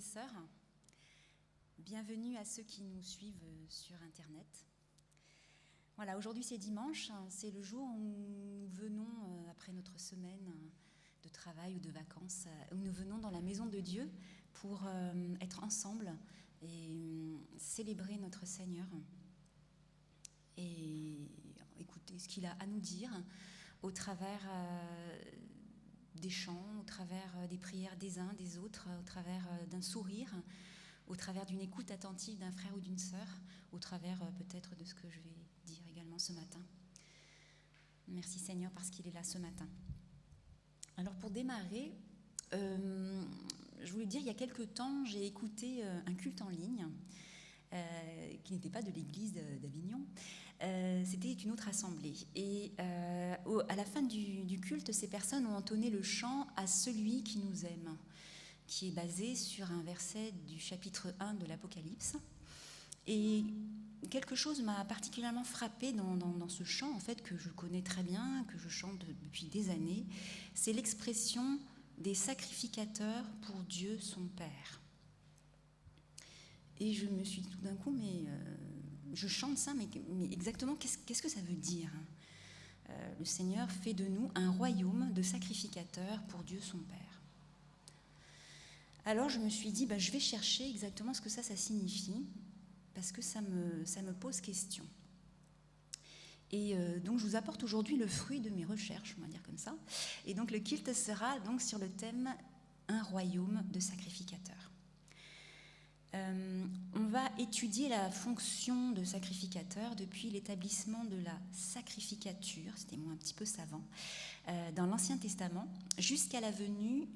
et sœurs, bienvenue à ceux qui nous suivent sur Internet. Voilà, aujourd'hui c'est dimanche, c'est le jour où nous venons, après notre semaine de travail ou de vacances, où nous venons dans la maison de Dieu pour être ensemble et célébrer notre Seigneur et écouter ce qu'il a à nous dire au travers des chants, au travers des prières des uns, des autres, au travers d'un sourire, au travers d'une écoute attentive d'un frère ou d'une sœur, au travers peut-être de ce que je vais dire également ce matin. Merci Seigneur parce qu'il est là ce matin. Alors pour démarrer, je voulais dire, il y a quelque temps, j'ai écouté un culte en ligne qui n'était pas de l'église d'Avignon, c'était une autre assemblée. Et à la fin du culte, ces personnes ont entonné le chant « À celui qui nous aime », qui est basé sur un verset du chapitre 1 de l'Apocalypse. Et quelque chose m'a particulièrement frappée dans ce chant, en fait, que je connais très bien, que je chante depuis des années. C'est l'expression des sacrificateurs pour Dieu son Père. Et je me suis dit tout d'un coup, mais je chante ça, mais exactement, qu'est-ce que ça veut dire ? Le Seigneur fait de nous un royaume de sacrificateurs pour Dieu son Père. Alors je me suis dit, je vais chercher exactement ce que ça signifie, parce que ça me pose question. Et donc je vous apporte aujourd'hui le fruit de mes recherches, on va dire comme ça. Et donc le culte sera donc sur le thème « Un royaume de sacrificateurs ». On va étudier la fonction de sacrificateur depuis l'établissement de la sacrificature, c'était un petit peu savant, dans l'Ancien Testament, jusqu'à la venue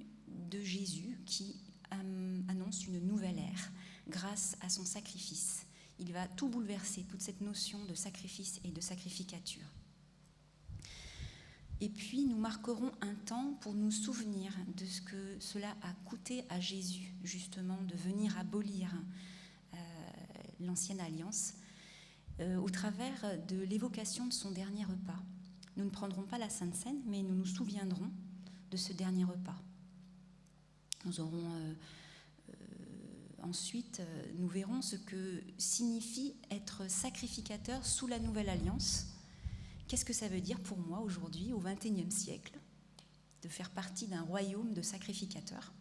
de Jésus qui annonce une nouvelle ère grâce à son sacrifice. Il va tout bouleverser, toute cette notion de sacrifice et de sacrificature. Et puis nous marquerons un temps pour nous souvenir de ce que cela a coûté à Jésus, justement, de venir abolir l'ancienne alliance au travers de l'évocation de son dernier repas. Nous ne prendrons pas la Sainte Seine, mais nous nous souviendrons de ce dernier repas. Nous aurons ensuite, nous verrons ce que signifie être sacrificateur sous la nouvelle alliance. Qu'est-ce que ça veut dire pour moi aujourd'hui, au XXIe siècle, de faire partie d'un royaume de sacrificateurs ?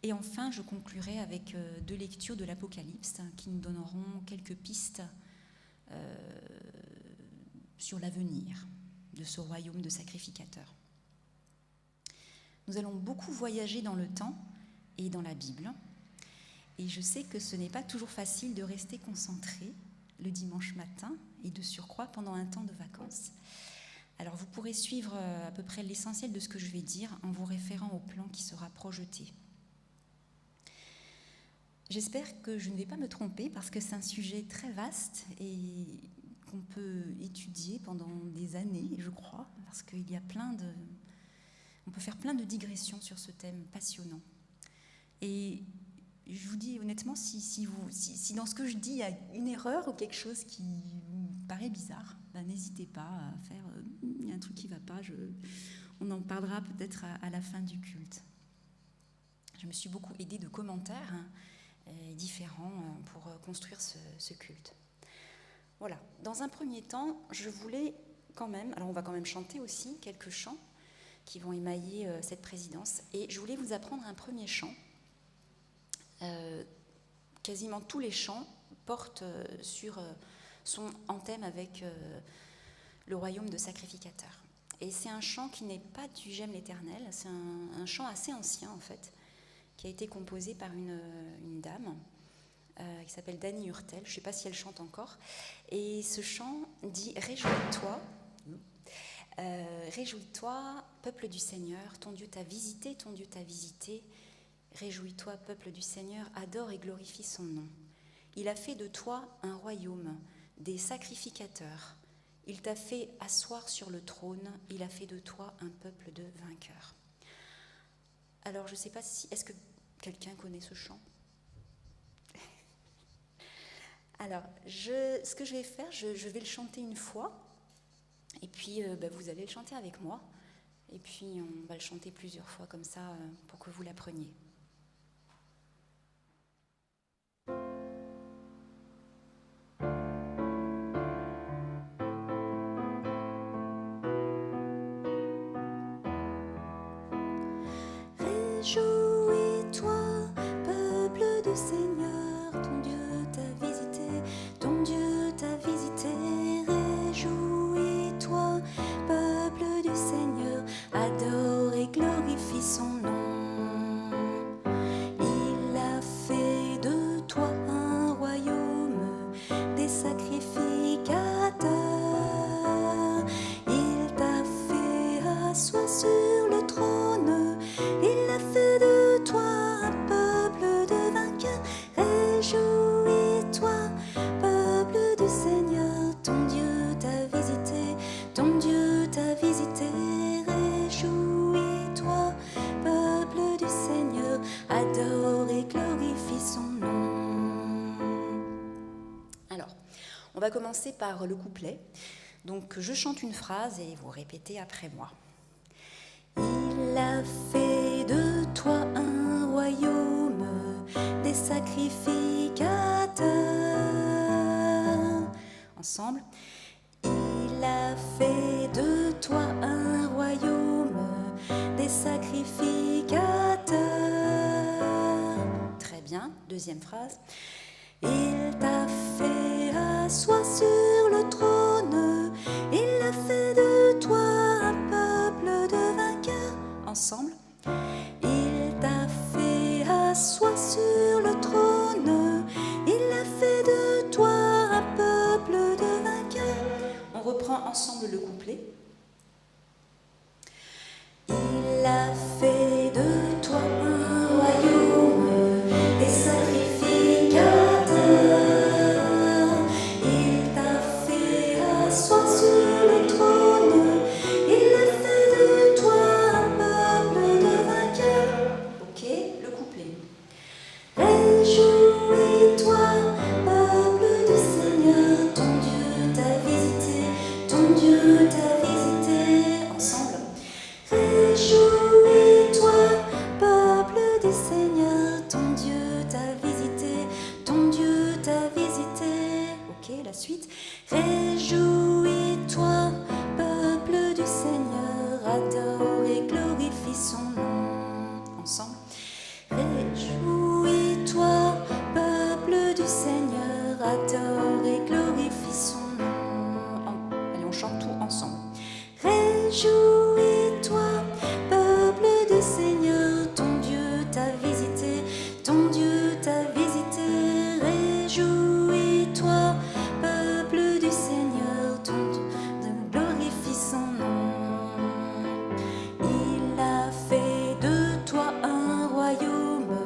Et enfin, je conclurai avec 2 lectures de l'Apocalypse qui nous donneront quelques pistes sur l'avenir de ce royaume de sacrificateurs. Nous allons beaucoup voyager dans le temps et dans la Bible. Et je sais que ce n'est pas toujours facile de rester concentré le dimanche matin et de surcroît pendant un temps de vacances. Alors vous pourrez suivre à peu près l'essentiel de ce que je vais dire en vous référant au plan qui sera projeté. J'espère que je ne vais pas me tromper parce que c'est un sujet très vaste et qu'on peut étudier pendant des années, je crois, parce qu'il y a on peut faire plein de digressions sur ce thème passionnant. Et je vous dis honnêtement, si dans ce que je dis il y a une erreur ou quelque chose qui vous paraît bizarre, n'hésitez pas à faire il y a un truc qui ne va pas, on en parlera peut-être à la fin du culte. Je me suis beaucoup aidée de commentaires différents pour construire ce culte. Voilà, dans un premier temps, je voulais quand même, alors on va quand même chanter aussi quelques chants qui vont émailler cette présidence, et je voulais vous apprendre un premier chant. Quasiment tous les chants sont en thème avec le royaume de sacrificateurs. Et c'est un chant qui n'est pas du J'aime l'Éternel, c'est un chant assez ancien en fait, qui a été composé par une dame qui s'appelle Dany Hurtel, je ne sais pas si elle chante encore. Et ce chant dit « Réjouis-toi, réjouis-toi, peuple du Seigneur, ton Dieu t'a visité, ton Dieu t'a visité. Réjouis-toi, peuple du Seigneur, adore et glorifie son nom. Il a fait de toi un royaume, des sacrificateurs. Il t'a fait asseoir sur le trône, il a fait de toi un peuple de vainqueurs. » Alors, je ne sais pas est-ce que quelqu'un connaît ce chant ? Alors, ce que je vais faire, je vais le chanter une fois, et puis vous allez le chanter avec moi, et puis on va le chanter plusieurs fois comme ça pour que vous l'appreniez. Réjouis-toi, peuple du Seigneur, ton Dieu t'a visité, ton Dieu t'a visité. Réjouis-toi, peuple du Seigneur, adore et glorifie son nom. Il a fait de toi un royaume, des sacrificateurs. Il t'a fait asseoir sur le trône. Il a fait de toi un peuple de vainqueurs. Réjouis-toi, peuple du Seigneur, ton Dieu t'a visité, ton Dieu t'a visité. Réjouis-toi, peuple du Seigneur, adore et glorifie son nom. Alors, on va commencer par le couplet. Donc, je chante une phrase et vous répétez après moi. Il a fait de toi un royaume, des sacrificateurs. Ensemble. Il a fait de toi un royaume, des sacrificateurs. Très bien. Deuxième phrase. Il t'a fait asseoir sur le trône. Il a fait de toi un peuple de vainqueurs. Ensemble. Il t'a fait asseoir sur le trône. Il a fait de toi un peuple de vainqueurs. On reprend ensemble le couplet. Il a fait de toi un royaume, des sacrificateurs. Il t'a fait asseoir sur le trône. Il a fait de toi un peuple de vainqueurs. Ok, le couplet. Réjouis-toi, peuple du Seigneur, ton Dieu t'a visité, ton Dieu t'a visité. Ensemble. Réjouis-toi, peuple du Seigneur, ton Dieu t'a visité, ton Dieu t'a visité. Ok, la suite. Réjouis-toi, peuple du Seigneur, adore et glorifie son nom. Ensemble. Réjouis-toi, peuple du Seigneur, adore et glorifie son nom. Allez, on chante tout ensemble. Réjouis-toi, peuple du Seigneur, ton Dieu t'a visité, ton Dieu t'a visité. Réjouis-toi, peuple du Seigneur, ton Dieu glorifie son nom. Il a fait de toi un royaume,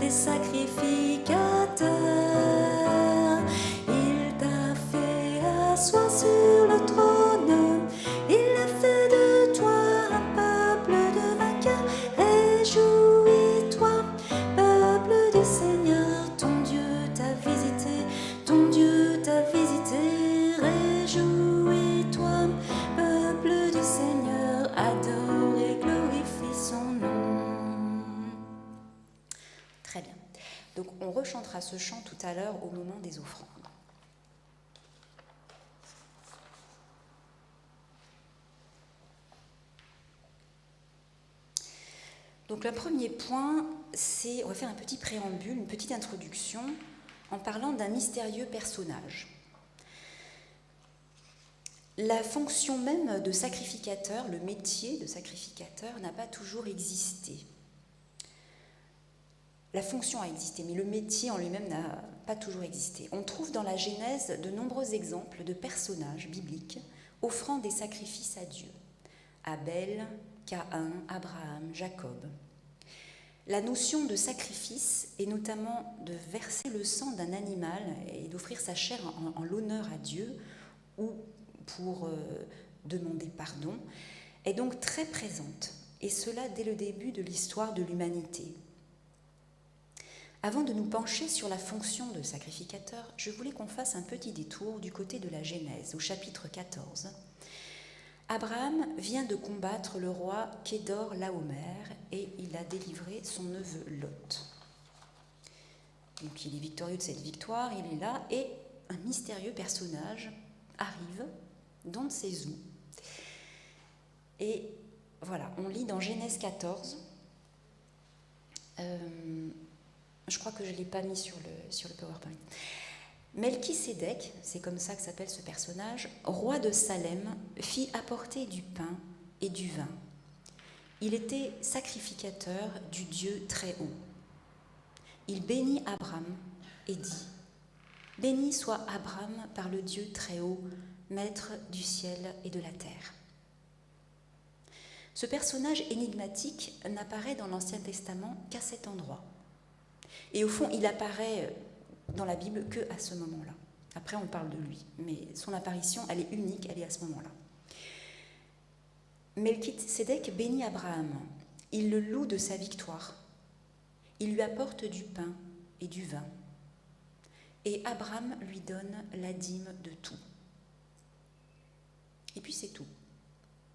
des sacrificateurs. Il t'a fait asseoir sur le trône. Il a fait de toi un peuple de vainqueurs. Réjouis-toi, peuple du Seigneur, ton Dieu t'a visité, ton Dieu t'a visité. Réjouis-toi, peuple du Seigneur, adore et glorifie son nom. Très bien. Donc on rechantera ce chant tout à l'heure au moment des offrandes. Donc le premier point, c'est, on va faire un petit préambule, une petite introduction en parlant d'un mystérieux personnage. La fonction même de sacrificateur, le métier de sacrificateur n'a pas toujours existé. La fonction a existé, mais le métier en lui-même n'a pas toujours existé. On trouve dans la Genèse de nombreux exemples de personnages bibliques offrant des sacrifices à Dieu. Abel, Caïn, Abraham, Jacob. La notion de sacrifice est notamment de verser le sang d'un animal et d'offrir sa chair en l'honneur à Dieu ou pour demander pardon, est donc très présente, et cela dès le début de l'histoire de l'humanité. Avant de nous pencher sur la fonction de sacrificateur, je voulais qu'on fasse un petit détour du côté de la Genèse, au chapitre 14. Abraham vient de combattre le roi Kédor-Laomer et il a délivré son neveu Lot. Donc il est victorieux de cette victoire, il est là, et un mystérieux personnage arrive d'on ne sait où. Et voilà, on lit dans Genèse 14, Je crois que je ne l'ai pas mis sur le PowerPoint. Melchisédek, c'est comme ça que s'appelle ce personnage, roi de Salem, fit apporter du pain et du vin. Il était sacrificateur du Dieu très haut. Il bénit Abraham et dit « Béni soit Abraham par le Dieu très haut, maître du ciel et de la terre. » Ce personnage énigmatique n'apparaît dans l'Ancien Testament qu'à cet endroit. Et au fond, il apparaît dans la Bible qu'à ce moment-là. Après, on parle de lui, mais son apparition, elle est unique, elle est à ce moment-là. Melchisédek bénit Abraham, il le loue de sa victoire, il lui apporte du pain et du vin, et Abraham lui donne la dîme de tout. Et puis c'est tout.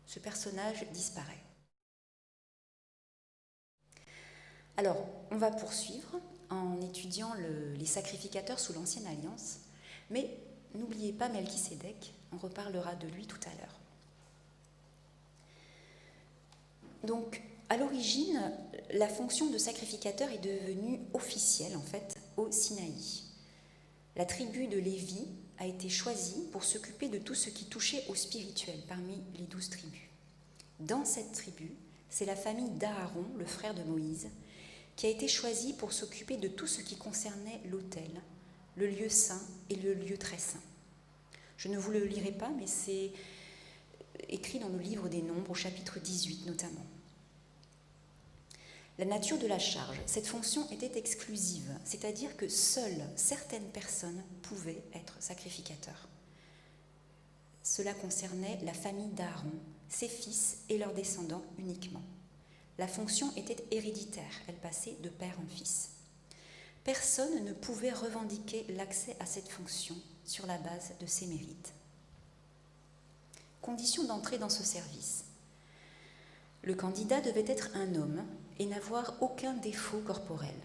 Ce personnage disparaît. Alors, on va poursuivre en étudiant les sacrificateurs sous l'Ancienne Alliance, mais n'oubliez pas Melchisédek, on reparlera de lui tout à l'heure. Donc, à l'origine, la fonction de sacrificateur est devenue officielle, en fait, au Sinaï. La tribu de Lévi a été choisie pour s'occuper de tout ce qui touchait au spirituel parmi les 12 tribus. Dans cette tribu, c'est la famille d'Aaron, le frère de Moïse, qui a été choisie pour s'occuper de tout ce qui concernait l'autel, le lieu saint et le lieu très saint. Je ne vous le lirai pas, mais c'est écrit dans le livre des Nombres, au chapitre 18 notamment. La nature de la charge, cette fonction était exclusive, c'est-à-dire que seules certaines personnes pouvaient être sacrificateurs. Cela concernait la famille d'Aaron, ses fils et leurs descendants uniquement. La fonction était héréditaire, elle passait de père en fils. Personne ne pouvait revendiquer l'accès à cette fonction sur la base de ses mérites. Condition d'entrée dans ce service. Le candidat devait être un homme et n'avoir aucun défaut corporel,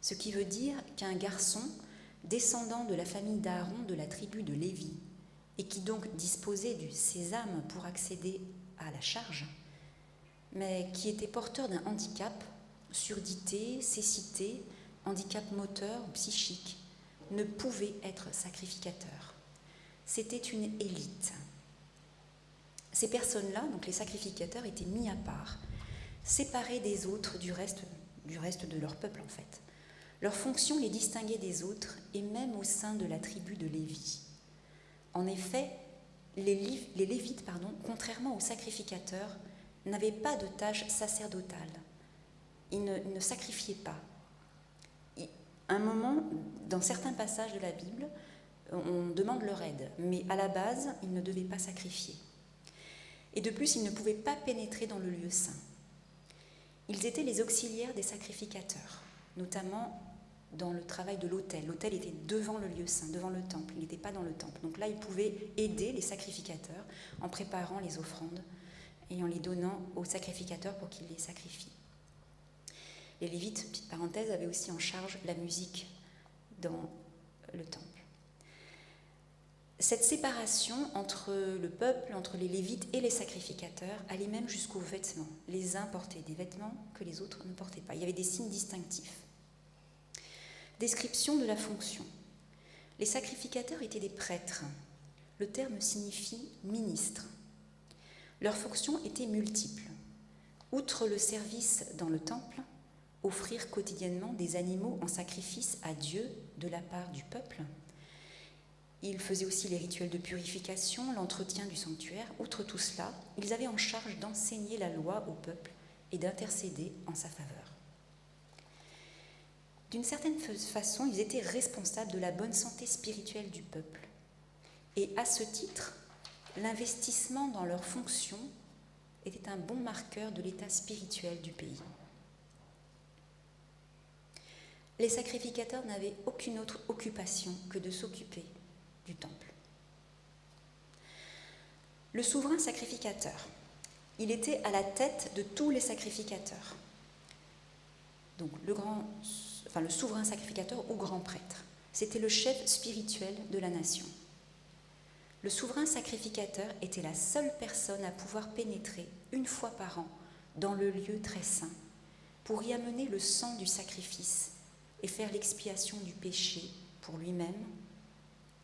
ce qui veut dire qu'un garçon descendant de la famille d'Aaron de la tribu de Lévi et qui donc disposait du sésame pour accéder à la charge, mais qui était porteur d'un handicap, surdité, cécité, handicap moteur ou psychique, ne pouvait être sacrificateur. C'était une élite. Ces personnes-là, donc les sacrificateurs, étaient mis à part, séparés des autres, du reste de leur peuple en fait. Leur fonction les distinguait des autres, et même au sein de la tribu de Lévi. En effet, les Lévites, contrairement aux sacrificateurs, n'avaient pas de tâche sacerdotale. Ils ne sacrifiaient pas. À un moment, dans certains passages de la Bible, on demande leur aide, mais à la base, ils ne devaient pas sacrifier. Et de plus, ils ne pouvaient pas pénétrer dans le lieu saint. Ils étaient les auxiliaires des sacrificateurs, notamment dans le travail de l'autel. L'autel était devant le lieu saint, devant le temple, il n'était pas dans le temple. Donc là, ils pouvaient aider les sacrificateurs en préparant les offrandes et en les donnant aux sacrificateurs pour qu'ils les sacrifient. Les Lévites, petite parenthèse, avaient aussi en charge la musique dans le temple. Cette séparation entre le peuple, entre les Lévites et les sacrificateurs allait même jusqu'aux vêtements. Les uns portaient des vêtements que les autres ne portaient pas. Il y avait des signes distinctifs. Description de la fonction. Les sacrificateurs étaient des prêtres. Le terme signifie ministre. Leurs fonctions étaient multiples. Outre le service dans le temple, offrir quotidiennement des animaux en sacrifice à Dieu de la part du peuple. Ils faisaient aussi les rituels de purification, l'entretien du sanctuaire. Outre tout cela, ils avaient en charge d'enseigner la loi au peuple et d'intercéder en sa faveur. D'une certaine façon, ils étaient responsables de la bonne santé spirituelle du peuple. Et à ce titre, l'investissement dans leurs fonctions était un bon marqueur de l'état spirituel du pays. Les sacrificateurs n'avaient aucune autre occupation que de s'occuper du temple. Le souverain sacrificateur, il était à la tête de tous les sacrificateurs. Donc le souverain sacrificateur ou grand prêtre, c'était le chef spirituel de la nation. Le souverain sacrificateur était la seule personne à pouvoir pénétrer une fois par an dans le lieu très saint pour y amener le sang du sacrifice et faire l'expiation du péché pour lui-même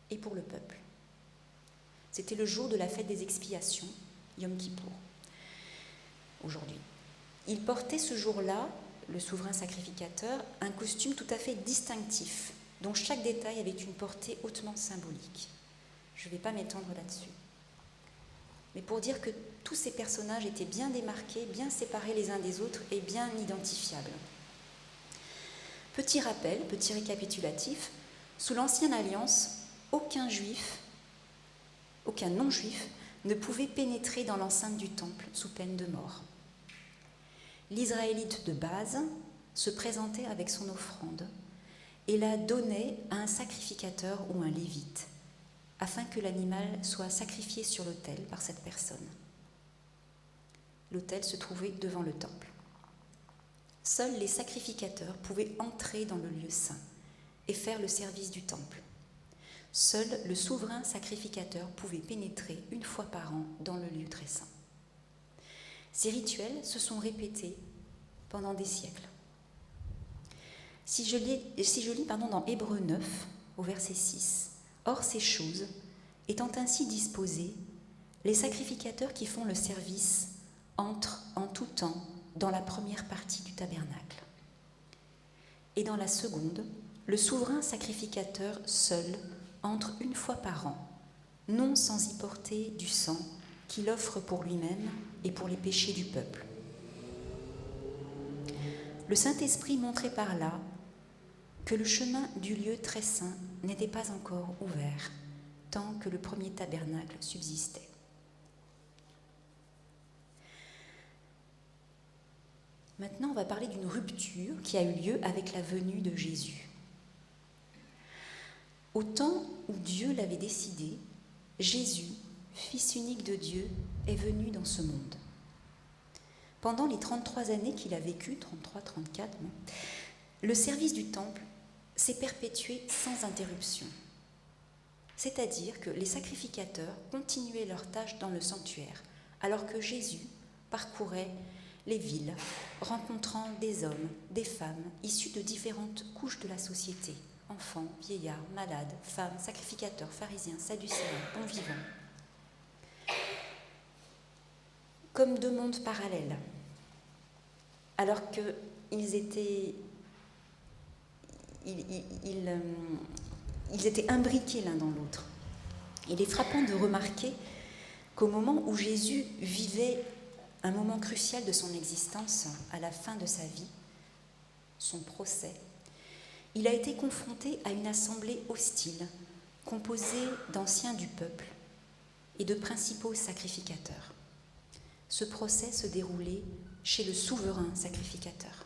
et pour le peuple. C'était le jour de la fête des expiations, Yom Kippour, aujourd'hui. Il portait ce jour-là, le souverain sacrificateur, un costume tout à fait distinctif, dont chaque détail avait une portée hautement symbolique. Je ne vais pas m'étendre là-dessus. Mais pour dire que tous ces personnages étaient bien démarqués, bien séparés les uns des autres et bien identifiables. Petit rappel, petit récapitulatif, sous l'Ancienne Alliance, aucun non-juif ne pouvait pénétrer dans l'enceinte du temple sous peine de mort. L'Israélite de base se présentait avec son offrande et la donnait à un sacrificateur ou un lévite, afin que l'animal soit sacrifié sur l'autel par cette personne. L'autel se trouvait devant le temple. Seuls les sacrificateurs pouvaient entrer dans le lieu saint et faire le service du temple. Seul le souverain sacrificateur pouvait pénétrer une fois par an dans le lieu très saint. Ces rituels se sont répétés pendant des siècles. Si je lis dans Hébreux 9, au verset 6, « Or ces choses, étant ainsi disposées, les sacrificateurs qui font le service entrent en tout temps dans la première partie du tabernacle. Et dans la seconde, le souverain sacrificateur seul entre une fois par an, non sans y porter du sang qu'il offre pour lui-même et pour les péchés du peuple. » Le Saint-Esprit montrait par là que le chemin du lieu très saint n'était pas encore ouvert tant que le premier tabernacle subsistait. Maintenant, on va parler d'une rupture qui a eu lieu avec la venue de Jésus. Au temps où Dieu l'avait décidé, Jésus, Fils unique de Dieu, est venu dans ce monde. Pendant les 33 années qu'il a vécues, 33-34, le service du temple s'est perpétué sans interruption. C'est-à-dire que les sacrificateurs continuaient leurs tâches dans le sanctuaire, alors que Jésus parcourait les villes, rencontrant des hommes, des femmes, issus de différentes couches de la société, enfants, vieillards, malades, femmes, sacrificateurs, pharisiens, sadducéens, bons vivants. Comme deux mondes parallèles, alors qu'ils étaient imbriqués l'un dans l'autre. Il est frappant de remarquer qu'au moment où Jésus vivait un moment crucial de son existence, à la fin de sa vie, son procès, il a été confronté à une assemblée hostile, composée d'anciens du peuple et de principaux sacrificateurs. Ce procès se déroulait chez le souverain sacrificateur.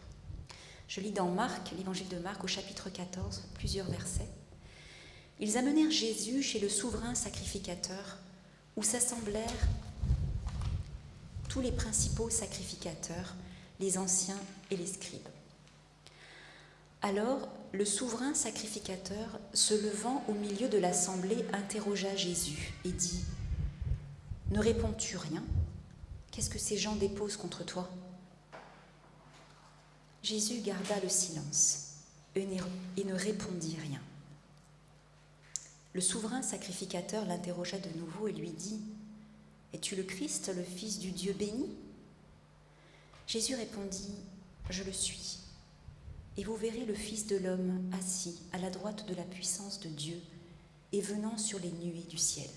Je lis dans Marc, l'évangile de Marc, au chapitre 14, plusieurs versets. Ils amenèrent Jésus chez le souverain sacrificateur, où s'assemblèrent tous les principaux sacrificateurs, les anciens et les scribes. Alors, le souverain sacrificateur, se levant au milieu de l'assemblée, interrogea Jésus et dit : « Ne réponds-tu rien ? Qu'est-ce que ces gens déposent contre toi ?» Jésus garda le silence et ne répondit rien. Le souverain sacrificateur l'interrogea de nouveau et lui dit : « Es-tu le Christ, le Fils du Dieu béni ?» Jésus répondit : « Je le suis. Et vous verrez le Fils de l'homme assis à la droite de la puissance de Dieu et venant sur les nuées du ciel. »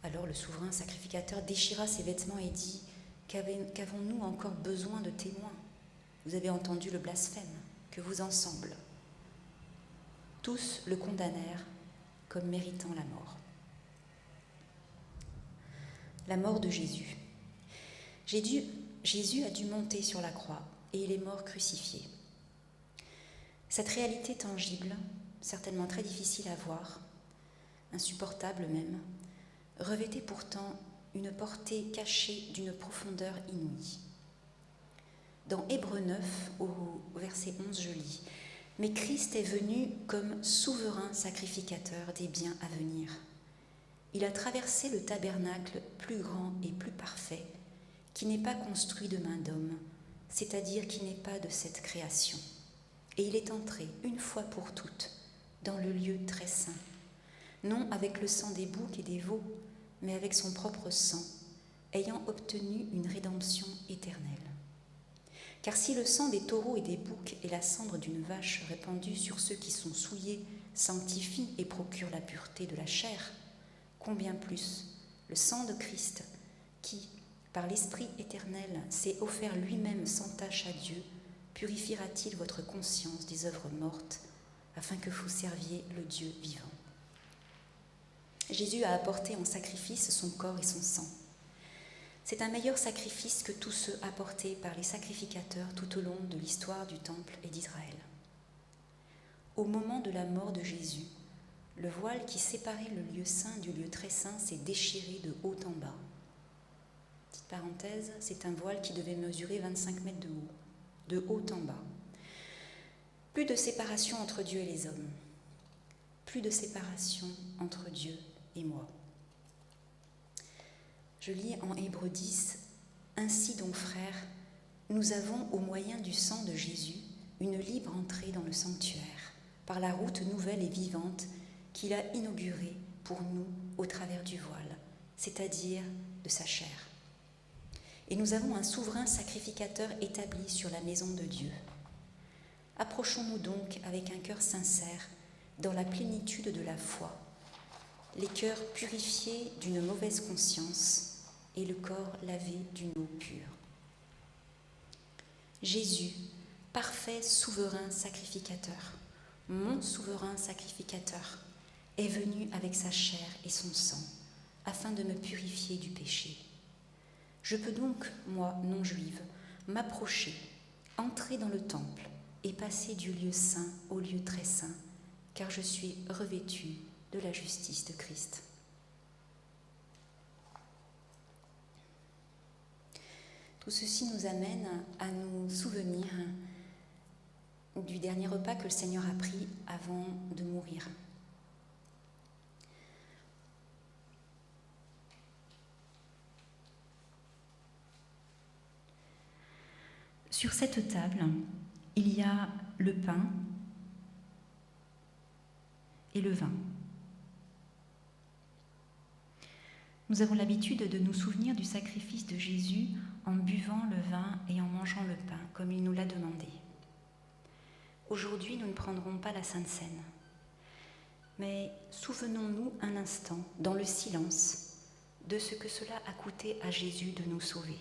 Alors le souverain sacrificateur déchira ses vêtements et dit : « Qu'avons-nous encore besoin de témoins ? Vous avez entendu le blasphème, que vous ensemble. » Tous le condamnèrent comme méritant la mort. La mort de Jésus. Jésus a dû monter sur la croix et il est mort crucifié. Cette réalité tangible, certainement très difficile à voir, insupportable même, revêtait pourtant une portée cachée d'une profondeur inouïe. Dans Hébreux 9, au verset 11, je lis : « Mais Christ est venu comme souverain sacrificateur des biens à venir. Il a traversé le tabernacle plus grand et plus parfait, qui n'est pas construit de main d'homme, c'est-à-dire qui n'est pas de cette création. Et il est entré, une fois pour toutes, dans le lieu très saint, non avec le sang des boucs et des veaux, mais avec son propre sang, ayant obtenu une rédemption éternelle. Car si le sang des taureaux et des boucs et la cendre d'une vache répandue sur ceux qui sont souillés sanctifie et procure la pureté de la chair, combien plus le sang de Christ, qui, par l'Esprit éternel, s'est offert lui-même sans tache à Dieu, purifiera-t-il votre conscience des œuvres mortes, afin que vous serviez le Dieu vivant. Jésus a apporté en sacrifice son corps et son sang. C'est un meilleur sacrifice que tous ceux apportés par les sacrificateurs tout au long de l'histoire du Temple et d'Israël. Au moment de la mort de Jésus, le voile qui séparait le lieu saint du lieu très saint s'est déchiré de haut en bas. Petite parenthèse, c'est un voile qui devait mesurer 25 mètres de haut en bas. Plus de séparation entre Dieu et les hommes. Plus de séparation entre Dieu et moi. Je lis en Hébreux 10, « Ainsi donc, frères, nous avons au moyen du sang de Jésus une libre entrée dans le sanctuaire, par la route nouvelle et vivante qu'il a inaugurée pour nous au travers du voile, c'est-à-dire de sa chair. Et nous avons un souverain sacrificateur établi sur la maison de Dieu. Approchons-nous donc avec un cœur sincère, dans la plénitude de la foi, les cœurs purifiés d'une mauvaise conscience et le corps lavé d'une eau pure. Jésus, parfait souverain sacrificateur, mon souverain sacrificateur, est venu avec sa chair et son sang, afin de me purifier du péché. Je peux donc, moi, non-juive, m'approcher, entrer dans le temple et passer du lieu saint au lieu très saint, car je suis revêtue de la justice de Christ. Tout ceci nous amène à nous souvenir du dernier repas que le Seigneur a pris avant de mourir. Sur cette table, il y a le pain et le vin. Nous avons l'habitude de nous souvenir du sacrifice de Jésus en buvant le vin et en mangeant le pain, comme il nous l'a demandé. Aujourd'hui, nous ne prendrons pas la Sainte Seine, mais souvenons-nous un instant, dans le silence, de ce que cela a coûté à Jésus de nous sauver.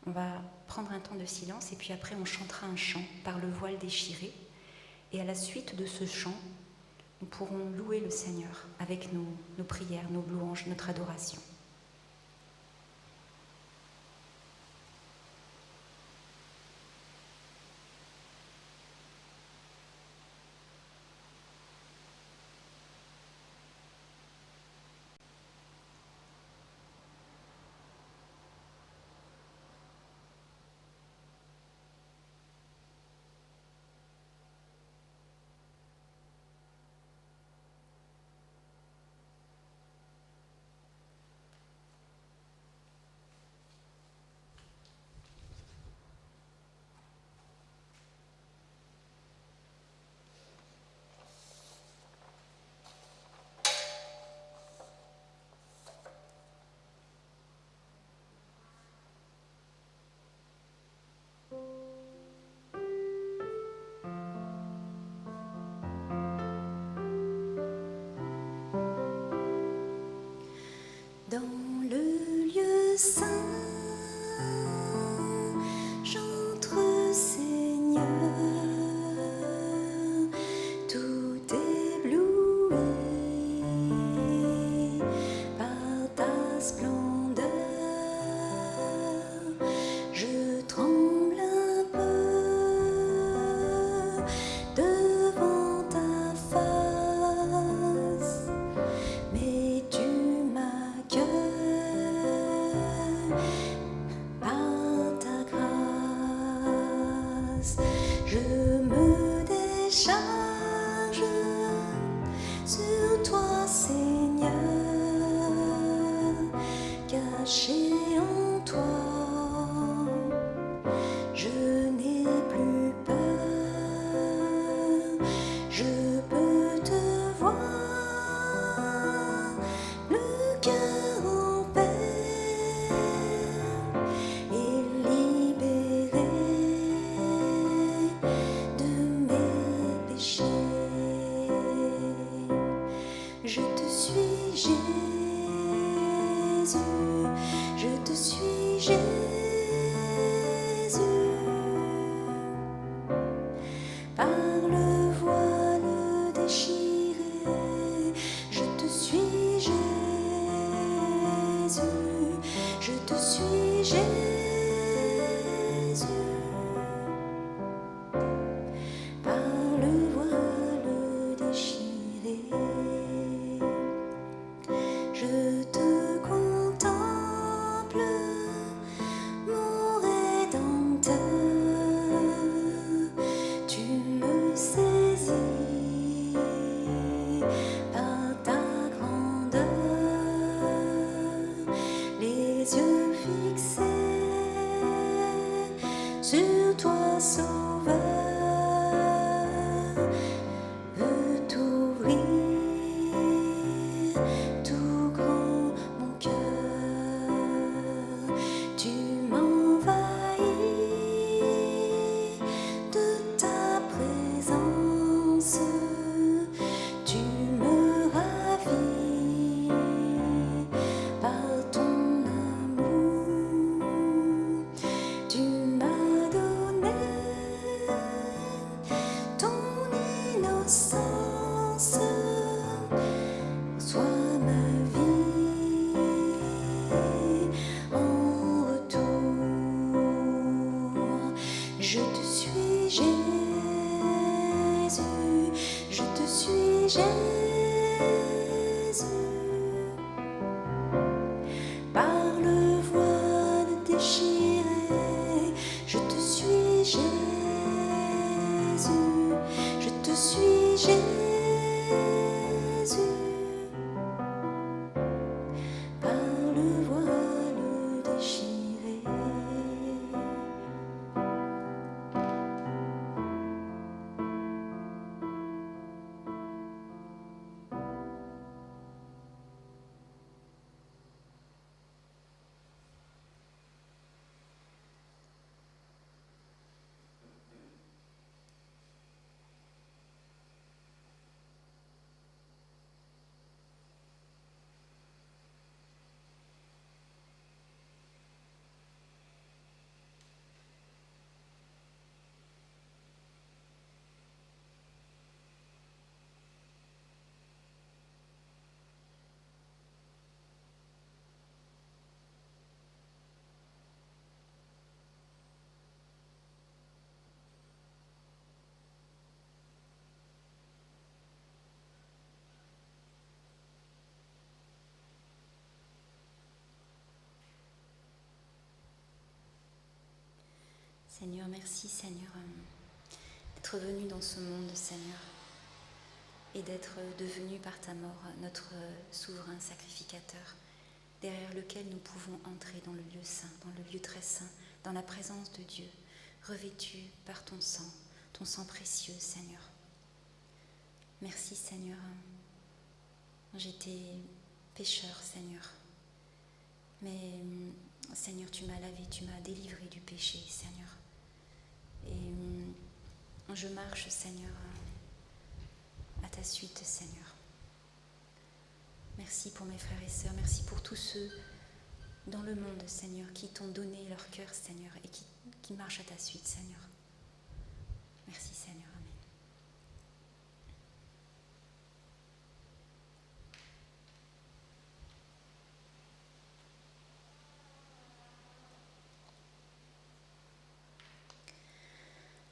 On va prendre un temps de silence et puis après on chantera un chant par le voile déchiré. Et à la suite de ce chant, nous pourrons louer le Seigneur avec nos prières, nos louanges, notre adoration. innocence. Sois ma vie en retour. Je te suis, Jésus. Je te suis, Jésus. Par le voile déchiré, je te suis, Jésus. Je te suis, Jésus. Par le voile déchiré. Seigneur, merci Seigneur d'être venu dans ce monde, Seigneur, et d'être devenu par ta mort notre souverain sacrificateur, derrière lequel nous pouvons entrer dans le lieu saint, dans le lieu très saint, dans la présence de Dieu, revêtu par ton sang précieux, Seigneur. Merci Seigneur. J'étais pécheur, Seigneur, mais Seigneur, tu m'as lavé, tu m'as délivré du péché, Seigneur. Et je marche, Seigneur, à ta suite, Seigneur. Merci pour mes frères et sœurs, merci pour tous ceux dans le monde, Seigneur, qui t'ont donné leur cœur, Seigneur, et qui marchent à ta suite, Seigneur. Merci, Seigneur. Amen.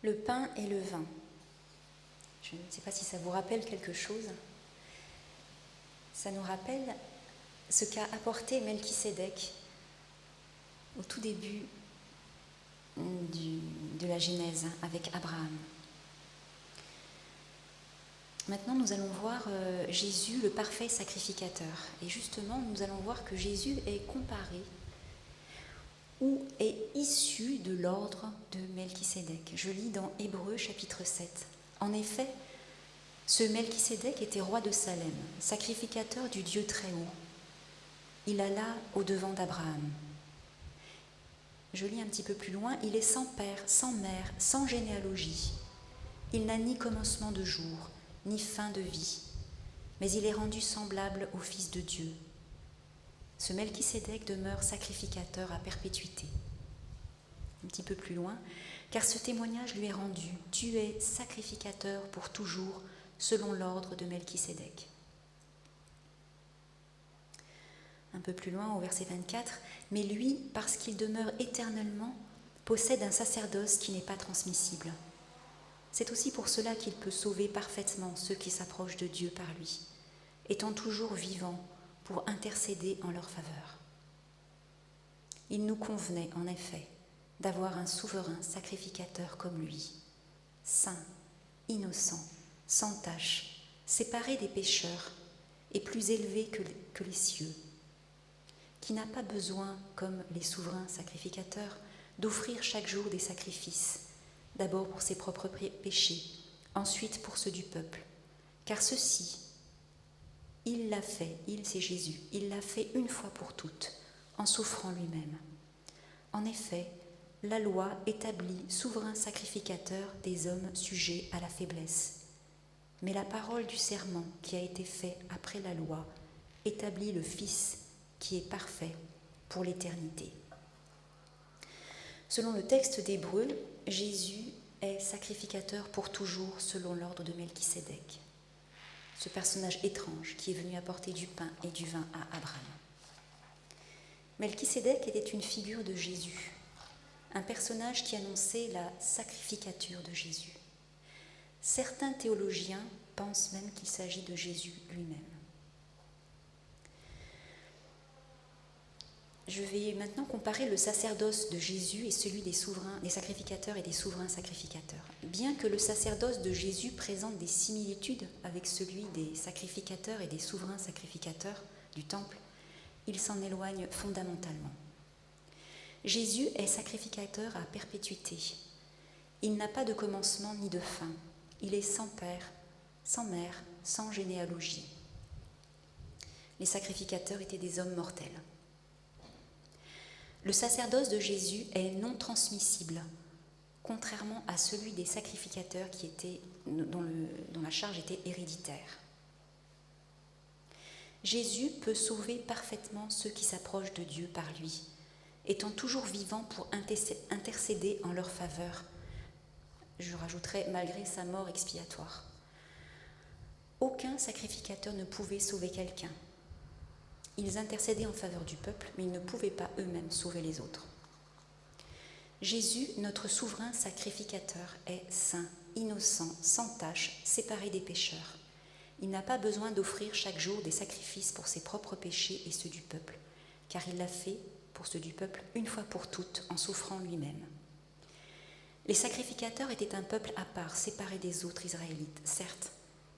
Le pain et le vin. Je ne sais pas si ça vous rappelle quelque chose. Ça nous rappelle ce qu'a apporté Melchisédek au tout début de la Genèse avec Abraham. Maintenant, nous allons voir Jésus, le parfait sacrificateur. Et justement, nous allons voir que Jésus est comparé ou est issu de l'ordre de Melchisédek. Je lis dans Hébreux chapitre 7. En effet, ce Melchisédek était roi de Salem, sacrificateur du Dieu Très-Haut. Il alla au-devant d'Abraham. Je lis un petit peu plus loin. Il est sans père, sans mère, sans généalogie. Il n'a ni commencement de jour, ni fin de vie, mais il est rendu semblable au Fils de Dieu. Ce Melchisédek demeure sacrificateur à perpétuité. Un petit peu plus loin, car ce témoignage lui est rendu. Tu es sacrificateur pour toujours, selon l'ordre de Melchisédek. Un peu plus loin, au verset 24, mais lui, parce qu'il demeure éternellement, possède un sacerdoce qui n'est pas transmissible. C'est aussi pour cela qu'il peut sauver parfaitement ceux qui s'approchent de Dieu par lui, étant toujours vivant pour intercéder en leur faveur. Il nous convenait, en effet, d'avoir un souverain sacrificateur comme lui, saint, innocent, sans tache, séparé des pécheurs et plus élevé que les cieux, qui n'a pas besoin, comme les souverains sacrificateurs, d'offrir chaque jour des sacrifices, d'abord pour ses propres péchés, ensuite pour ceux du peuple, car ceci, il l'a fait, c'est Jésus, il l'a fait une fois pour toutes, en souffrant lui-même. En effet, la loi établit souverain sacrificateur des hommes sujets à la faiblesse. Mais la parole du serment qui a été fait après la loi établit le Fils qui est parfait pour l'éternité. Selon le texte d'Hébreux, Jésus est sacrificateur pour toujours selon l'ordre de Melchisédek, ce personnage étrange qui est venu apporter du pain et du vin à Abraham. Melchisédek était une figure de Jésus, un personnage qui annonçait la sacrificature de Jésus. Certains théologiens pensent même qu'il s'agit de Jésus lui-même. Je vais maintenant comparer le sacerdoce de Jésus et celui des souverains, des sacrificateurs et des souverains sacrificateurs. Bien que le sacerdoce de Jésus présente des similitudes avec celui des sacrificateurs et des souverains sacrificateurs du temple, il s'en éloigne fondamentalement. Jésus est sacrificateur à perpétuité. Il n'a pas de commencement ni de fin. Il est sans père, sans mère, sans généalogie. Les sacrificateurs étaient des hommes mortels. Le sacerdoce de Jésus est non transmissible, contrairement à celui des sacrificateurs dont la charge était héréditaire. Jésus peut sauver parfaitement ceux qui s'approchent de Dieu par lui, étant toujours vivant pour intercéder en leur faveur. Je rajouterai, malgré sa mort expiatoire. Aucun sacrificateur ne pouvait sauver quelqu'un. Ils intercédaient en faveur du peuple, mais ils ne pouvaient pas eux-mêmes sauver les autres. Jésus, notre souverain sacrificateur, est saint, innocent, sans tache, séparé des pécheurs. Il n'a pas besoin d'offrir chaque jour des sacrifices pour ses propres péchés et ceux du peuple, car il l'a fait pour ceux du peuple une fois pour toutes en souffrant lui-même. Les sacrificateurs étaient un peuple à part, séparé des autres Israélites, certes,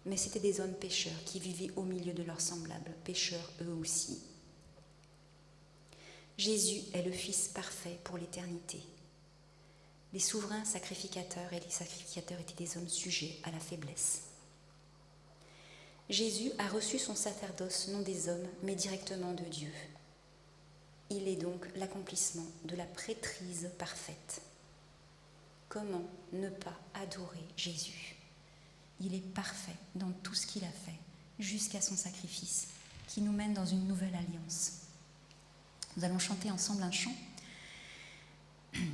mais c'étaient des hommes pécheurs qui vivaient au milieu de leurs semblables, pécheurs eux aussi. Jésus est le Fils parfait pour l'éternité. Les souverains sacrificateurs et les sacrificateurs étaient des hommes sujets à la faiblesse. Jésus a reçu son sacerdoce non des hommes, mais directement de Dieu. Il est donc l'accomplissement de la prêtrise parfaite. Comment ne pas adorer Jésus ? Il est parfait dans tout ce qu'il a fait, jusqu'à son sacrifice, qui nous mène dans une nouvelle alliance. Nous allons chanter ensemble un chant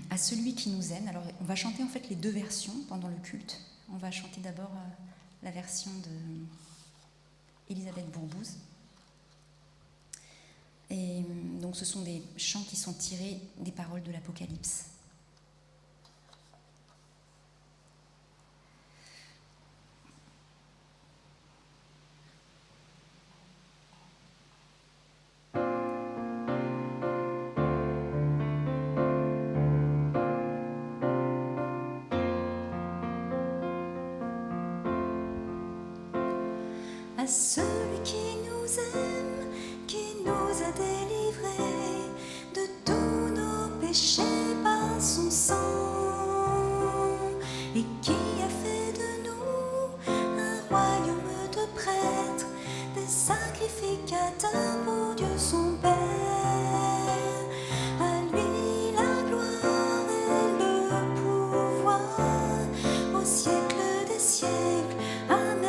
à celui qui nous aime. Alors, on va chanter en fait les deux versions pendant le culte. On va chanter d'abord la version d'Élisabeth Bourbouze. Et donc, ce sont des chants qui sont tirés des paroles de l'Apocalypse. À celui qui nous aime, qui nous a délivrés de tous nos péchés par son sang, et qui a fait de nous un royaume de prêtres, des sacrificateurs pour Dieu son Père. À lui la gloire et le pouvoir au siècle des siècles. Amen.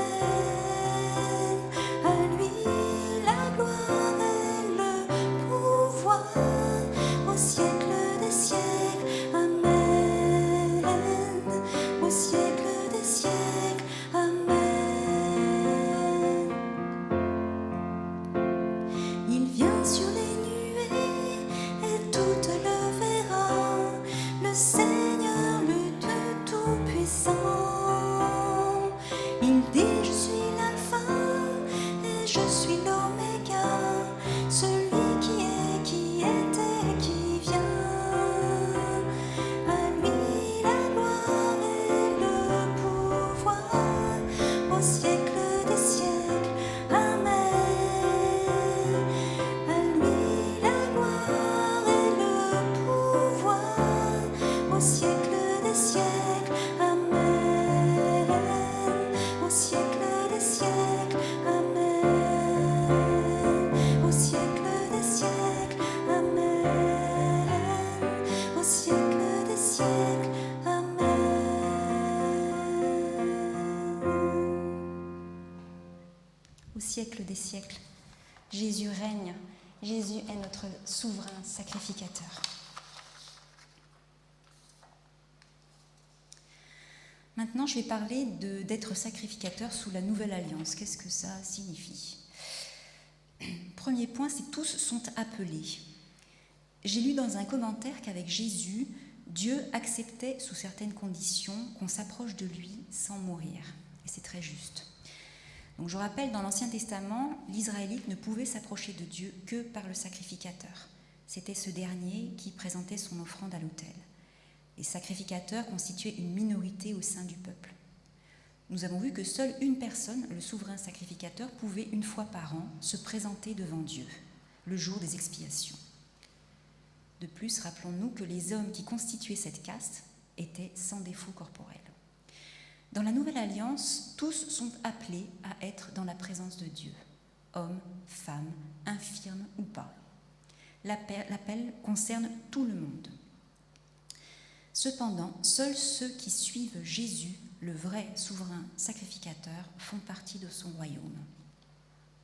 Au siècle des siècles, Amen. Au siècle des siècles, Amen. Il vient sur les nuées et tout le verra, le Seigneur, le Dieu Tout-Puissant. Il dit, je suis l'alpha et je suis l'oméga, celui qui était, qui vient. À lui la gloire et le pouvoir au siècle des siècles. Amen. À lui la gloire et le pouvoir au siècle des siècles. Amen. Au siècle des siècles. Amen. Au siècle des siècles. Amen. Au siècle des siècles. Amen. Au siècle des siècles, Jésus règne. Jésus est notre souverain sacrificateur. Maintenant, je vais parler d'être sacrificateur sous la nouvelle alliance. Qu'est-ce que ça signifie? Premier point, c'est tous sont appelés. J'ai lu dans un commentaire qu'avec Jésus, Dieu acceptait sous certaines conditions qu'on s'approche de lui sans mourir. Et c'est très juste. Donc je rappelle, dans l'Ancien Testament, l'Israélite ne pouvait s'approcher de Dieu que par le sacrificateur. C'était ce dernier qui présentait son offrande à l'autel. Les sacrificateurs constituaient une minorité au sein du peuple. Nous avons vu que seule une personne, le souverain sacrificateur, pouvait une fois par an se présenter devant Dieu, le jour des expiations. De plus, rappelons-nous que les hommes qui constituaient cette caste étaient sans défaut corporel. Dans la Nouvelle Alliance, tous sont appelés à être dans la présence de Dieu, hommes, femmes, infirmes ou pas. L'appel concerne tout le monde. Cependant, seuls ceux qui suivent Jésus, le vrai souverain sacrificateur, font partie de son royaume.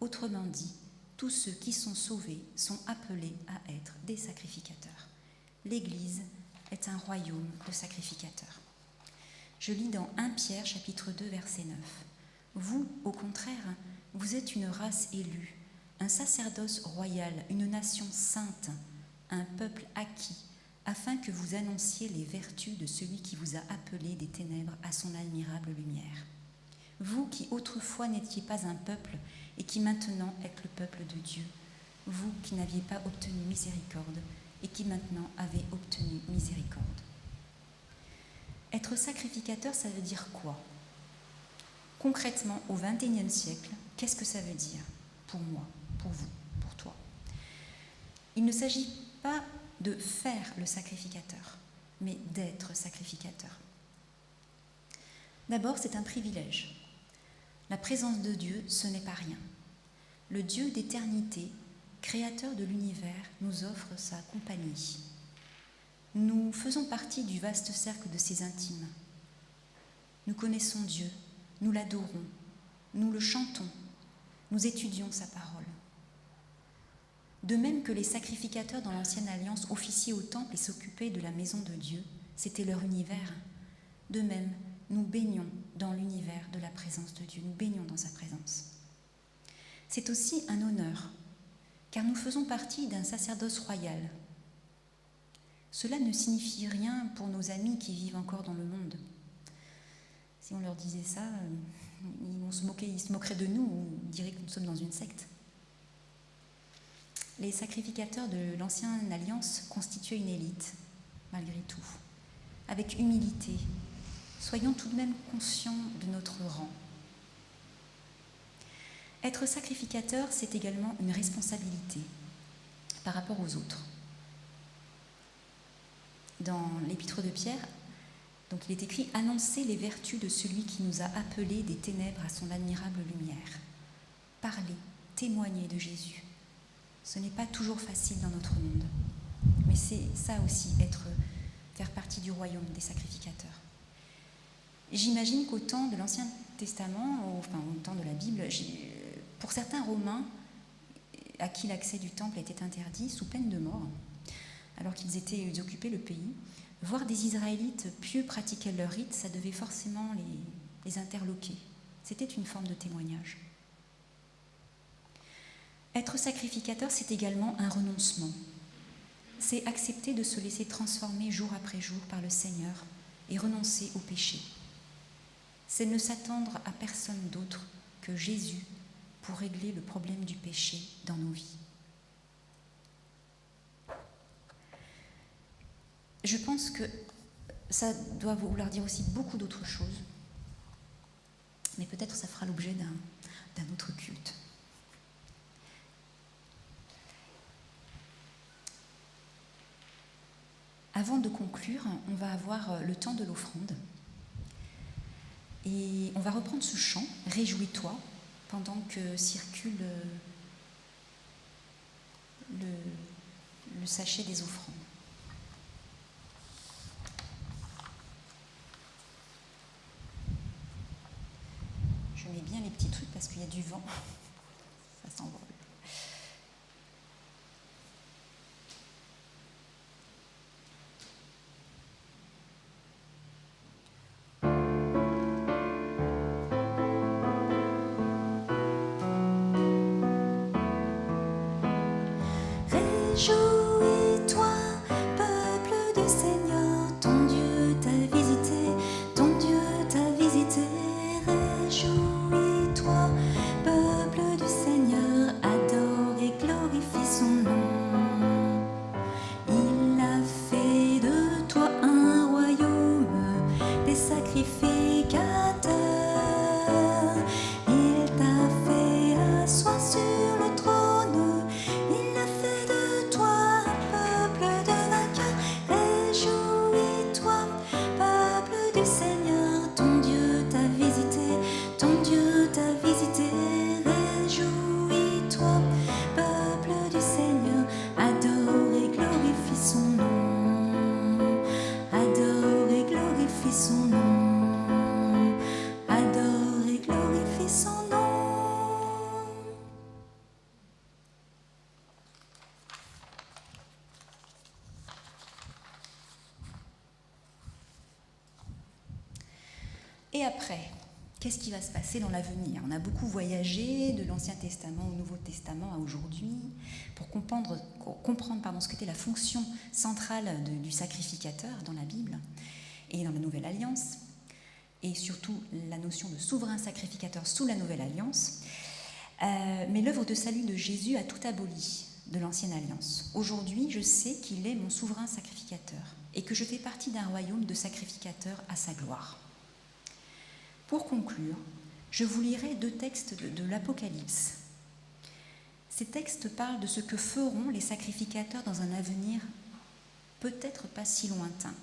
Autrement dit, tous ceux qui sont sauvés sont appelés à être des sacrificateurs. L'Église est un royaume de sacrificateurs. Je lis dans 1 Pierre, chapitre 2, verset 9. « Vous, au contraire, vous êtes une race élue, un sacerdoce royal, une nation sainte, un peuple acquis, afin que vous annonciez les vertus de celui qui vous a appelé des ténèbres à son admirable lumière. Vous qui autrefois n'étiez pas un peuple et qui maintenant êtes le peuple de Dieu, vous qui n'aviez pas obtenu miséricorde et qui maintenant avez obtenu miséricorde. » Être sacrificateur, ça veut dire quoi? Concrètement, au XXIe siècle, qu'est-ce que ça veut dire pour moi, pour vous, pour toi? Il ne s'agit pas de faire le sacrificateur, mais d'être sacrificateur. D'abord, c'est un privilège. La présence de Dieu, ce n'est pas rien. Le Dieu d'éternité, créateur de l'univers, nous offre sa compagnie. Nous faisons partie du vaste cercle de ses intimes. Nous connaissons Dieu, nous l'adorons, nous le chantons, nous étudions sa parole. De même que les sacrificateurs dans l'Ancienne Alliance officiaient au temple et s'occupaient de la maison de Dieu, c'était leur univers. De même, nous baignons dans l'univers de la présence de Dieu, nous baignons dans sa présence. C'est aussi un honneur, car nous faisons partie d'un sacerdoce royal. Cela ne signifie rien pour nos amis qui vivent encore dans le monde. Si on leur disait ça, ils se moqueraient de nous ou diraient que nous sommes dans une secte. Les sacrificateurs de l'Ancienne Alliance constituaient une élite, malgré tout. Avec humilité, soyons tout de même conscients de notre rang. Être sacrificateur, c'est également une responsabilité par rapport aux autres. Dans l'Épître de Pierre, donc il est écrit « Annoncez les vertus de celui qui nous a appelés des ténèbres à son admirable lumière. » Parlez, témoignez de Jésus. Ce n'est pas toujours facile dans notre monde, mais c'est ça aussi, faire partie du royaume des sacrificateurs. J'imagine qu'au temps de l'Ancien Testament, enfin au temps de la Bible, pour certains Romains à qui l'accès du temple était interdit sous peine de mort, alors ils occupaient le pays, voir des Israélites pieux pratiquer leur rite, ça devait forcément les interloquer. C'était une forme de témoignage. Être sacrificateur, c'est également un renoncement. C'est accepter de se laisser transformer jour après jour par le Seigneur et renoncer au péché. C'est ne s'attendre à personne d'autre que Jésus pour régler le problème du péché dans nos vies. Je pense que ça doit vouloir dire aussi beaucoup d'autres choses, mais peut-être ça fera l'objet d'un autre culte. Avant de conclure, on va avoir le temps de l'offrande. Et on va reprendre ce chant, « Réjouis-toi », pendant que circule le sachet des offrandes. Je mets bien les petits trucs parce qu'il y a du vent, ça s'envole. Réjouis-toi, peuple du Seigneur, ton Dieu t'a visité, ton Dieu t'a visité. Réjouis-toi, peuple du Seigneur, adore et glorifie son nom. Il a fait de toi un royaume, des sacrificateurs. Il t'a fait asseoir sur le trône. Il a fait de toi un peuple de vainqueurs. Réjouis-toi, peuple du Seigneur, ton Dieu t'a visité, ton Dieu t'a visité. Réjouis-toi, peuple du Seigneur, adore et glorifie son nom. Adore et glorifie son nom. Adore et glorifie son nom. Et après, qu'est-ce qui va se passer dans l'avenir? On a beaucoup voyagé de l'Ancien Testament au Nouveau Testament à aujourd'hui pour comprendre ce qu'était la fonction centrale du sacrificateur dans la Bible et dans la Nouvelle Alliance, et surtout la notion de souverain sacrificateur sous la Nouvelle Alliance. Mais l'œuvre de salut de Jésus a tout aboli de l'Ancienne Alliance. Aujourd'hui, je sais qu'il est mon souverain sacrificateur et que je fais partie d'un royaume de sacrificateurs à sa gloire. Pour conclure, je vous lirai 2 textes de l'Apocalypse. Ces textes parlent de ce que feront les sacrificateurs dans un avenir peut-être pas si lointain.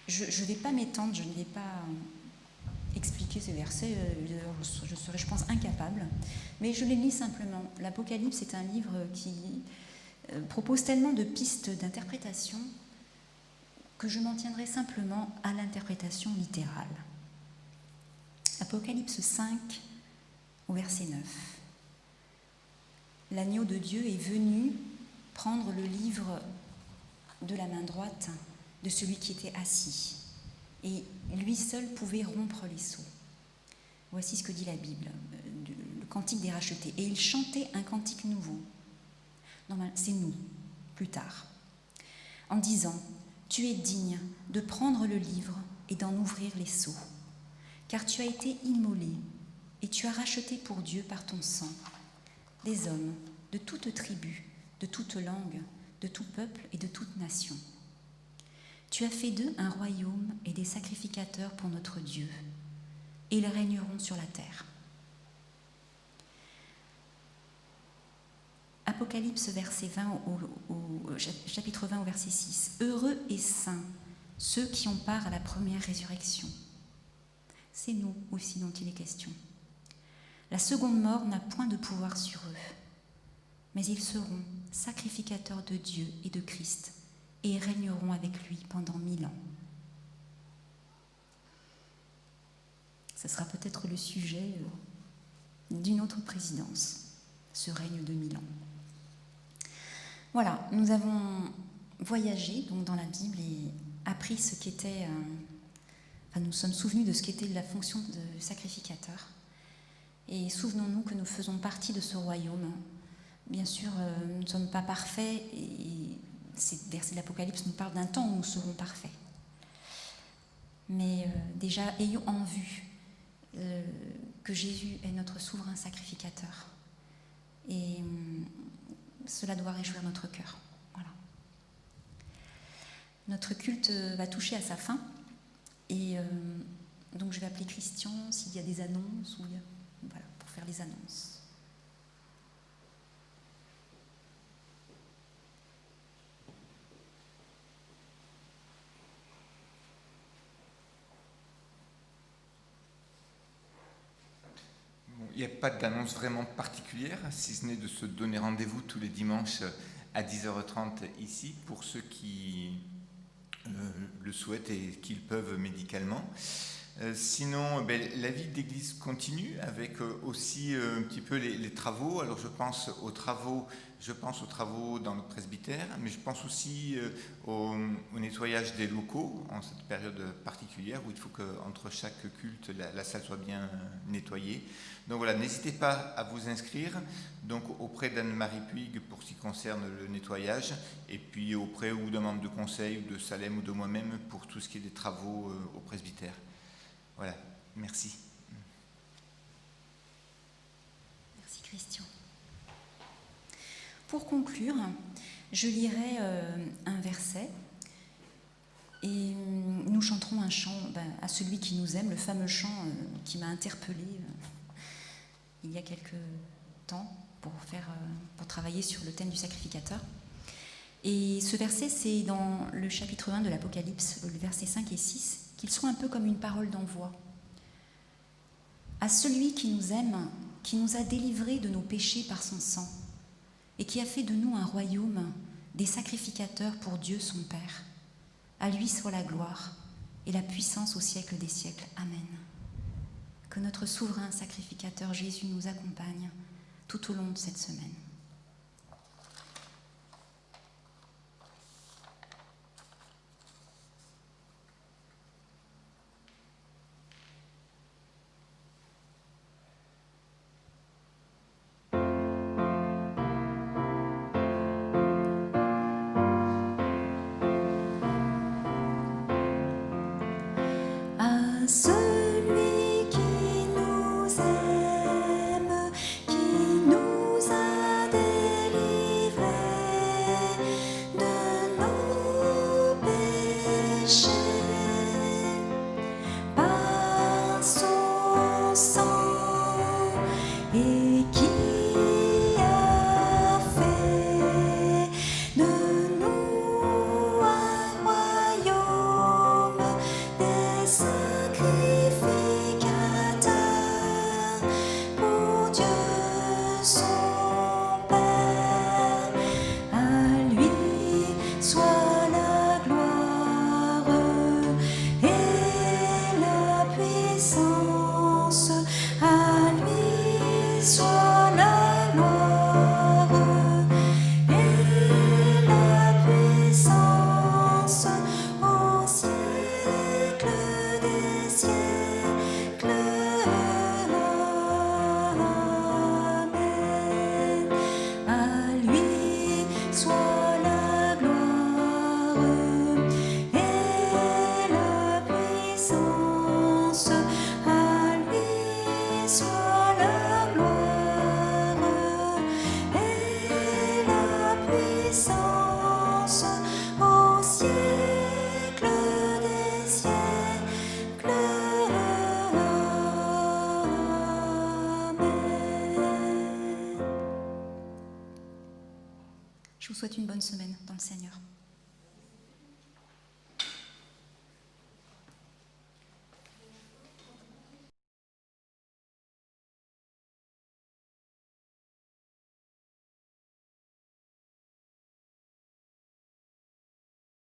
Je ne vais pas m'étendre, je ne vais pas expliquer ces versets, je serais, je pense, incapable, mais je les lis simplement. L'Apocalypse est un livre qui propose tellement de pistes d'interprétation que je m'en tiendrai simplement à l'interprétation littérale. Apocalypse 5, au verset 9. L'agneau de Dieu est venu prendre le livre de la main droite de celui qui était assis, et lui seul pouvait rompre les sceaux. Voici ce que dit la Bible, le cantique des rachetés. Et il chantait un cantique nouveau. Normal, c'est nous, plus tard, en disant: tu es digne de prendre le livre et d'en ouvrir les sceaux, car tu as été immolé et tu as racheté pour Dieu par ton sang des hommes de toute tribu, de toute langue, de tout peuple et de toute nation. Tu as fait d'eux un royaume et des sacrificateurs pour notre Dieu, et ils régneront sur la terre. Apocalypse verset 20 chapitre 20 au verset 6. Heureux et saints ceux qui ont part à la première résurrection. C'est nous aussi dont il est question. La seconde mort n'a point de pouvoir sur eux, mais ils seront sacrificateurs de Dieu et de Christ et régneront avec lui pendant 1000 ans. Ce sera peut-être le sujet d'une autre présidence, ce règne de 1000 ans. Voilà, nous avons voyagé donc dans la Bible et appris ce qu'était, nous sommes souvenus de ce qu'était la fonction de sacrificateur. Et souvenons-nous que nous faisons partie de ce royaume. Bien sûr, nous ne sommes pas parfaits, et ces versets de l'Apocalypse nous parlent d'un temps où nous serons parfaits. Mais déjà, ayons en vue que Jésus est notre souverain sacrificateur. Et cela doit réjouir notre cœur. Voilà. Notre culte va toucher à sa fin. Et donc je vais appeler Christian s'il y a des annonces, ou voilà, pour faire les annonces. Il n'y a pas d'annonce vraiment particulière, si ce n'est de se donner rendez-vous tous les dimanches à 10h30 ici, pour ceux qui le souhaitent et qu'ils peuvent médicalement. Sinon, la vie d'Église continue avec aussi un petit peu les travaux. Alors je pense aux travaux dans le presbytère, mais je pense aussi au nettoyage des locaux en cette période particulière où il faut qu'entre chaque culte, la salle soit bien nettoyée. Donc voilà, n'hésitez pas à vous inscrire donc auprès d'Anne-Marie Puig pour ce qui concerne le nettoyage, et puis auprès ou d'un membre de conseil ou de Salem ou de moi-même pour tout ce qui est des travaux au presbytère. Voilà, merci. Merci Christian. Pour conclure, je lirai un verset et nous chanterons un chant à celui qui nous aime, le fameux chant qui m'a interpellée il y a quelques temps pour travailler sur le thème du sacrificateur. Et ce verset, c'est dans le chapitre 1 de l'Apocalypse, le verset 5 et 6, qu'ils sont un peu comme une parole d'envoi. À celui qui nous aime, qui nous a délivrés de nos péchés par son sang, et qui a fait de nous un royaume, des sacrificateurs pour Dieu son Père. À lui soit la gloire et la puissance au siècle des siècles. Amen. Que notre souverain sacrificateur Jésus nous accompagne tout au long de cette semaine. Celui qui nous aime, qui nous a délivrés de nos péchés par son sang, et qui a fait de nous un royaume des sacrificateurs pour Dieu son Père. À lui soit la gloire et la puissance. À lui soit la gloire et la puissance au siècle des siècles. Amen. À lui soit la gloire et la puissance. À lui soit la gloire et la puissance au siècle des siècles. Amen. Je vous souhaite une bonne semaine dans le Seigneur.